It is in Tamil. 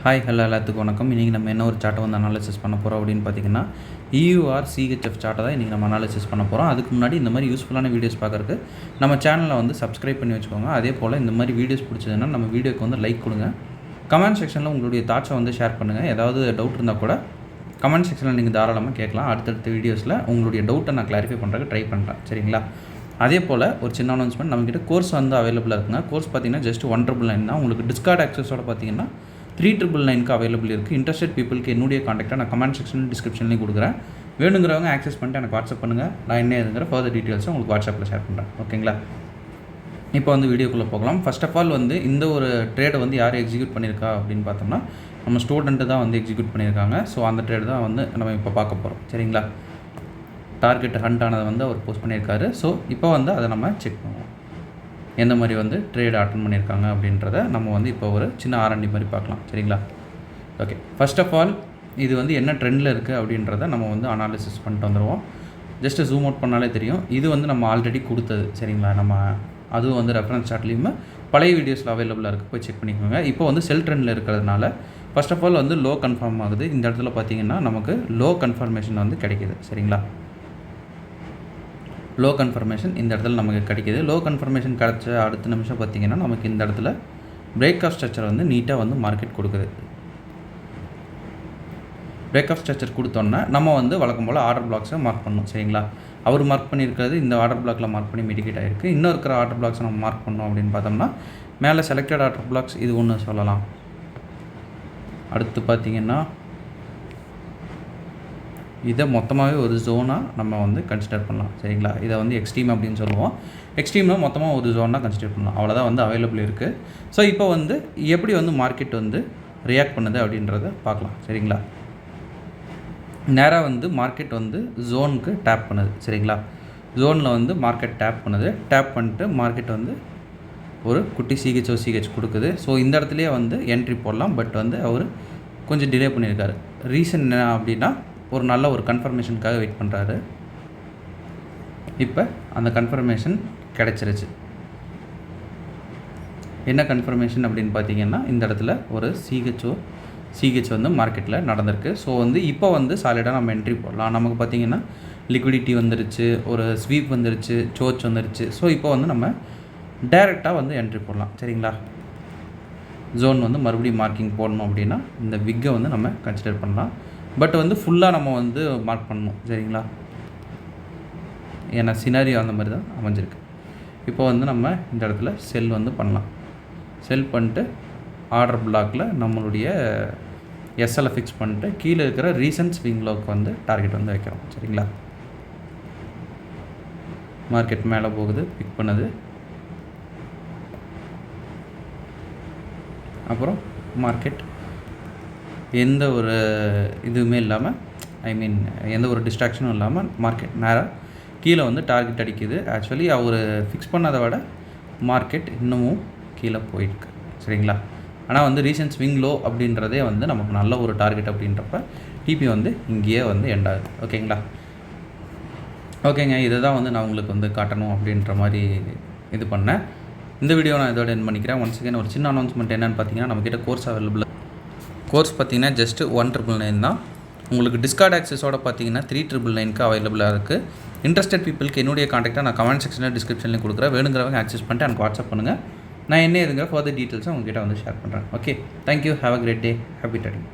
ஹாய் ஹலோ எல்லாத்துக்கும் வணக்கம். இன்றைக்கி நம்ம என்ன ஒரு சார்ட்டை வந்து அனாலிசிஸ் பண்ண போகிறோம் அப்படின்னு பார்த்தீங்கன்னா EUR CHF சார்ட்டை தான் இன்றைக்கி நம்ம அனாலிசிஸ் பண்ண போகிறோம். அதுக்கு முன்னாடி இந்த மாதிரி யூஸ்ஃபுல்லான வீடியோஸ் பார்க்குறதுக்கு நம்ம சேனலை வந்து சப்ஸ்கிரைப் பண்ணி வச்சுக்கோங்க. அதே போல் இந்த மாதிரி வீடியோஸ் பிடிச்சதுன்னா நம்ம வீடியோக்கு வந்து லைக் கொடுங்க. கமெண்ட் செக்ஷனில் உங்களுடைய தாட்ஸை வந்து ஷேர் பண்ணுங்கள். ஏதாவது டவுட் இருந்தால் கூட கமெண்ட் செக்ஷனில் நீங்கள் தாராளமாக கேட்கலாம். அடுத்தடுத்த வீடியோஸில் உங்களுடைய டவுட்டை நான் கிளாரிஃபை பண்ணுறதுக்கு ட்ரை பண்ணுறேன். சரிங்களா? அதே போல் ஒரு சின்ன அனௌன்ஸ்மெண்ட், நம்மக்கிட்ட கோர்ஸ் வந்து அவைலபிளாக இருக்குங்க. கோர்ஸ் பார்த்தீங்கன்னா ஜஸ்ட் 199 தான். உங்களுக்கு டிஸ்கார்ட் ஆக்சஸோட பார்த்தீங்கன்னா 3999க்கு அவைலபிள் இருக்குது. இன்ட்ரெஸ்டட் பீப்புளுக்கு என்னுடைய காண்டாக்டாக நான் கமெண்ட் செக்ஷன் டிஸ்கிரிப்ஷன்லேயும் கொடுக்குறேன். வேணுங்கிறவங்க ஆக்சஸ் பண்ணிட்டு எனக்கு வாட்ஸ்அப் பண்ணுங்கள். நான் என்ன ஏதுங்கிற ஃபர்தர் டீட்டெயில்ஸை உங்களுக்கு வாட்ஸ்அப்பில் ஷேர் பண்ணுறேன். ஓகேங்களா? இப்போ வந்து வீடியோக்குள்ளே போகலாம். ஃபர்ஸ்ட் ஆஃப் ஆல் வந்து இந்த ஒரு ட்ரேடை வந்து யார் எக்ஸிக்யூட் பண்ணியிருக்கா அப்படின்னு பார்த்தோம்னா நம்ம ஸ்டூடெண்ட்டு தான் வந்து எக்ஸிக்யூட் பண்ணியிருக்காங்க. ஸோ அந்த ட்ரேடு தான் வந்து நம்ம இப்போ பார்க்க போகிறோம். சரிங்களா? டார்கெட் ஹண்ட் ஆனதை வந்து அவர் போஸ்ட் பண்ணியிருக்காரு. ஸோ இப்போ வந்து அதை நம்ம செக் பண்ணுவோம். எந்த மாதிரி வந்து ட்ரேட் அட்டன் பண்ணியிருக்காங்க அப்படின்றத நம்ம வந்து இப்போ ஒரு சின்ன R&D மாதிரி பார்க்கலாம். சரிங்களா? ஓகே, ஃபர்ஸ்ட் ஆஃப் ஆல் இது வந்து என்ன ட்ரெண்டில் இருக்குது அப்படின்றத நம்ம வந்து அனாலிசிஸ் பண்ணிட்டு வந்துடுவோம். ஜஸ்ட்டு ஜூம் அவுட் பண்ணாலே தெரியும். இது வந்து நம்ம ஆல்ரெடி கொடுத்தது. சரிங்களா? நம்ம அதுவும் வந்து ரெஃபரன்ஸ் சார்ட்லேயுமே பழைய வீடியோஸில் அவைலபிளாக இருக்குது, போய் செக் பண்ணிக்கோங்க. இப்போ வந்து செல் ட்ரெண்டில் இருக்கிறதுனால ஃபர்ஸ்ட் ஆஃப் ஆல் வந்து லோ கன்ஃபார்ம் ஆகுது. இந்த இடத்துல பார்த்தீங்கன்னா நமக்கு லோ கன்ஃபர்மேஷன் வந்து கிடைக்கிது. சரிங்களா? லோ கன்ஃபர்மேஷன் இந்த இடத்துல நமக்கு கிடைக்கிது. லோ கன்ஃபர்மேஷன் கிடச்ச அடுத்த நிமிஷம் பார்த்திங்கன்னா நமக்கு இந்த இடத்துல பிரேக் ஆஃப் ஸ்ட்ரக்சர் வந்து நீட்டாக வந்து மார்க்கெட் கொடுக்குது. பிரேக் ஆஃப் ஸ்ட்ரக்சர் கொடுத்தோன்னா நம்ம வந்து வழக்கம் போல் ஆர்டர் பிளாக்ஸை மார்க் பண்ணணும். சரிங்களா? அவர் மார்க் பண்ணியிருக்கிறது இந்த ஆர்டர் பிளாக்ல மார்க் பண்ணி மிடிகேட் ஆகிருக்கு. இன்னும் இருக்கிற ஆர்டர் பிளாக்ஸை நம்ம மார்க் பண்ணோம் அப்படின்னு பார்த்தோம்னா மேலே செலக்டட் ஆர்டர் பிளாக்ஸ் இது ஒன்று சொல்லலாம். அடுத்து பார்த்திங்கன்னா இதை மொத்தமாகவே ஒரு ஜோனாக நம்ம வந்து கன்சிடர் பண்ணலாம். சரிங்களா? இதை வந்து எக்ஸ்ட்ரீம் அப்படின்னு சொல்லுவோம். எக்ஸ்ட்ரீமில் மொத்தமாக ஒரு ஜோனாக கன்சிடர் பண்ணலாம். அவ்வளோதான் வந்து அவைலபிள் இருக்குது. ஸோ இப்போ வந்து எப்படி வந்து மார்க்கெட் வந்து ரியாக்ட் பண்ணுது அப்படின்றத பார்க்கலாம். சரிங்களா? நேராக வந்து மார்க்கெட் வந்து ஜோனுக்கு டேப் பண்ணுது. சரிங்களா? ஜோனில் வந்து மார்க்கெட் டேப் பண்ணுது. டேப் பண்ணிட்டு மார்க்கெட் வந்து ஒரு குட்டி சிஹெச் கொடுக்குது. ஸோ இந்த இடத்துலையே வந்து என்ட்ரி போடலாம். பட் வந்து அவர் கொஞ்சம் டிலே பண்ணியிருக்காரு. ரீசன் என்ன அப்படின்னா ஒரு நல்ல ஒரு கன்ஃபர்மேஷனுக்காக வெயிட் பண்ணுறாரு. இப்போ அந்த கன்ஃபர்மேஷன் கிடச்சிருச்சு. என்ன கன்ஃபர்மேஷன் அப்படின்னு பார்த்தீங்கன்னா இந்த இடத்துல ஒரு சிஹெச் வந்து மார்க்கெட்டில் நடந்திருக்கு. ஸோ வந்து இப்போ வந்து சாலிடாக நம்ம என்ட்ரி போடலாம். நமக்கு பார்த்திங்கன்னா லிக்விடிட்டி வந்துருச்சு, ஒரு ஸ்வீப் வந்துருச்சு, சோச் வந்துருச்சு. ஸோ இப்போ வந்து நம்ம டைரெக்டாக வந்து என்ட்ரி போடலாம். சரிங்களா? ஜோன் வந்து மறுபடியும் மார்க்கிங் போடணும் அப்படின்னா இந்த விக்கை வந்து நம்ம கன்சிடர் பண்ணலாம். பட் வந்து ஃபுல்லாக நம்ம வந்து மார்க் பண்ணணும். சரிங்களா? ஏன்னா சினாரியோ அந்த மாதிரி தான் அமைஞ்சிருக்கு. இப்போ வந்து நம்ம இந்த இடத்துல செல் வந்து பண்ணலாம். செல் பண்ணிட்டு ஆர்டர் பிளாக்கில் நம்மளுடைய SLஐ ஃபிக்ஸ் பண்ணிட்டு கீழே இருக்கிற ரீசன்ட் ஸ்விங் லோக்கு வந்து டார்கெட் வந்து வைக்கிறோம். சரிங்களா? மார்க்கெட் மேலே போகுது, பிக் பண்ணுது. அப்புறம் மார்க்கெட் எந்த ஒரு இதுவுமே இல்லாமல் எந்த ஒரு டிஸ்ட்ராக்ஷனும் இல்லாமல் மார்க்கெட் நேராக கீழே வந்து டார்கெட் அடிக்குது. ஆக்சுவலி அவர் ஃபிக்ஸ் பண்ணதை விட மார்க்கெட் இன்னமும் கீழே போயிருக்கு. சரிங்களா? ஆனால் வந்து ரீசன்ட் ஸ்விங் லோ அப்படின்றதே வந்து நமக்கு நல்ல ஒரு டார்கெட் அப்படின்றப்ப டிபி வந்து இங்கேயே வந்து எண்ட் ஆகுது. ஓகேங்களா? ஓகேங்க, இதை தான் வந்து நான் உங்களுக்கு வந்து காட்டணும் அப்படின்ற மாதிரி இது பண்ணேன். இந்த வீடியோ நான் இதோட எண்ட் பண்ணிக்கிறேன். ஒன்ஸ் அகைன் ஒரு சின்ன அனௌன்ஸ்மெண்ட் என்னென்னு பார்த்தீங்கன்னா நம்மக்கிட்ட கோர்ஸ் அவைலபிள். கோர்ஸ் பார்த்தீங்கன்னா ஜஸ்ட்டு 199 தான். உங்களுக்கு டிஸ்கார்ட் ஆக்சஸோட பார்த்தீங்கன்னா 3999க்கு அவைலபிளாக இருக்குது. இன்ட்ரெஸ்டட் பீப்புளுக்கு என்னுடைய காண்டாக்டாக நான் கமெண்ட் செக்ஷனில் டிஸ்கிரிப்ஷனில் கொடுக்குறேன். வேணுங்கிறவங்க ஆக்சஸ் பண்ணிட்டு எனக்கு வாட்ஸ்அப் பண்ணுங்கள். நான் என்ன இதுங்கிற ஃபர்தர் டீட்டெயில்ஸை உங்ககிட்ட வந்து ஷேர் பண்ணுறேன். Okay, thank you. Have a great day. Happy trading.